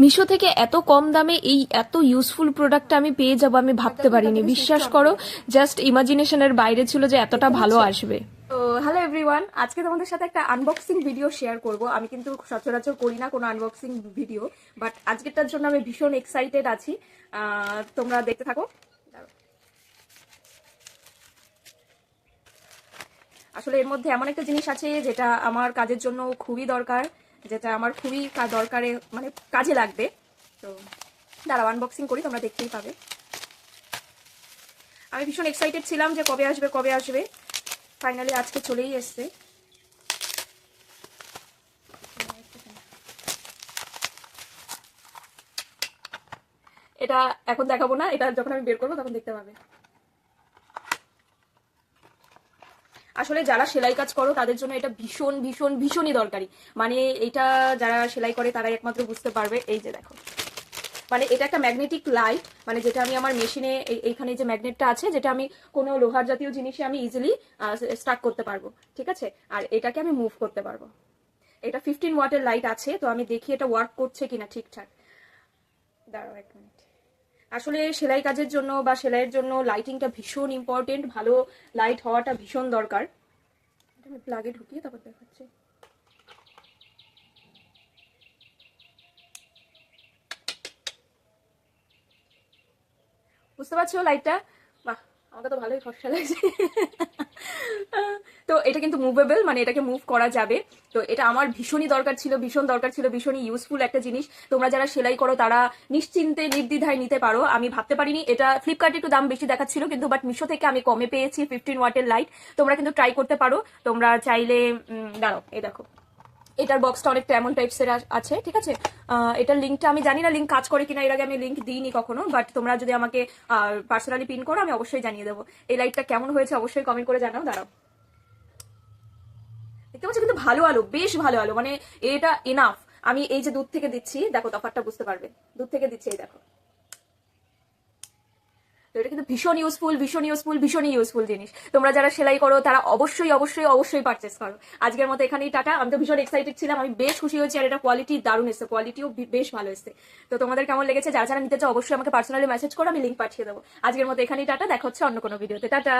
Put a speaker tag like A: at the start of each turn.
A: মিশো থেকে এত কম দামে এই এত ইউজফুল প্রোডাক্টটা আমি পেয়ে যাবো আমি ভাবতে পারিনি। বিশ্বাস করো, জাস্ট ইমাজিনেশনের বাইরে ছিল যে এতটা ভালো আসবে।
B: তো হ্যালো এভরিওয়ান, আজকে তোমাদের সাথে একটা আনবক্সিং ভিডিও শেয়ার করব। আমি কিন্তু সচরাচর করি না কোনো আনবক্সিং ভিডিও, বাট আজকেরটার জন্য আমি ভীষণ এক্সাইটেড আছি। তোমরা দেখতে থাকো। আসলে এর মধ্যে এমন একটা জিনিস আছে যেটা আমার কাজের জন্য খুবই দরকার, যেটা আমার খুবই দরকারে মানে কাজে লাগবে। তো দাঁড়াও আনবক্সিং করি, তোমরা দেখতেই পাবে। আমি ভীষণ এক্সাইটেড ছিলাম যে কবে আসবে কবে আসবে, ফাইনালি আজকে চলেই এসছে। এটা এখন দেখাবো না, এটা যখন আমি বের করবো তখন দেখতে পাবে। আসলে যারা সেলাই কাজ করো তাদের জন্য এটা ভীষণ ভীষণ ভীষণই দরকারি। মানে এটা যারা সেলাই করে তারাই একমাত্র বুঝতে পারবে। এই যে দেখো, মানে এটা একটা ম্যাগনেটিক লাইট, মানে যেটা আমি আমার মেশিনে এইখানে যে ম্যাগনেটটা আছে, যেটা আমি কোনো লোহার জাতীয় জিনিসে আমি ইজিলি স্টার্ট করতে পারবো, ঠিক আছে। আর এটাকে আমি মুভ করতে পারবো। এটা 15 ওয়াটের লাইট আছে, তো আমি দেখি এটা ওয়ার্ক করছে কিনা ঠিকঠাক। দাঁড়াও এক মিনিট। আসলে সেলাই কাজের জন্য বা সেলাইয়ের জন্য লাইটিংটা ভীষণ ইম্পর্টেন্ট, ভালো লাইট হওয়াটা ভীষণ দরকার। এটা আমি প্লাগে ঢুকিয়ে তারপর দেখাচ্ছি। বুঝতে পারছো লাইটটা? বাহ, আমাকে তো ভালোই ফর্সা লাগছে। তো এটা কিন্তু মুভেবল, মানে এটাকে মুভ করা যাবে। তো এটা আমার ভীষণই দরকার ছিল, ভীষণ দরকার ছিল, ভীষণই ইউজফুল একটা জিনিস। তোমরা যারা সেলাই করো তারা নিশ্চিন্তে নির্দ্বিধায় নিতে পারো। আমি ভাবতে পারিনি এটা, ফ্লিপকার্টে একটু দাম বেশি দেখাচ্ছিল কিন্তু বাট মিশো থেকে আমি কমে পেয়েছি 15 ওয়াটের লাইট। তোমরা কিন্তু ট্রাই করতে পারো। তোমরা চাইলে দাঁড়াও, এই দেখো এটার বক্সটা অনেকটা এমন টাইপসের আছে, ঠিক আছে। এটার লিঙ্কটা আমি জানি না লিঙ্ক কাজ করে কিনা, এর আগে আমি লিঙ্ক দিইনি কখনো, বাট তোমরা যদি আমাকে পার্সোনালি পিন করো আমি অবশ্যই জানিয়ে দেবো। এই লাইটটা কেমন হয়েছে অবশ্যই কমেন্ট করে জানাও। দাঁড়াও, দেখতে পাচ্ছ কিন্তু ভালো আলো, বেশ ভালো আলো, মানে এটা এনাফ। আমি এই যে দূর থেকে দিচ্ছি, দেখো তফাৎটা বুঝতে পারবে, দূর থেকে দিচ্ছি, এই দেখো। তো এটা কিন্তু ভীষণ ইউজফুল, ভীষণ ইউজফুল, ভীষণই ইউজফুল জিনিস। তোমরা যারা সেলাই করো তারা অবশ্যই অবশ্যই অবশ্যই পারচেস করো। আজকের মতো এখানেই টাটা। আমি তো ভীষণ এক্সাইটেড ছিলাম, আমি বেশ খুশি হয়েছি, আর এটা কোয়ালিটি দারুণ এসছে, কোয়ালিটিও বেশ ভালো এসছে। তো তোমাদের কেমন লেগেছে? যারা যারা নিতে চাও অবশ্যই আমাকে পার্সোনালি মেসেজ করো, আমি লিঙ্ক পাঠিয়ে দেবো। আজকের মতো এখানেই টাটা, দেখা হচ্ছে অন্য কোনো ভিডিওতে। টাটা।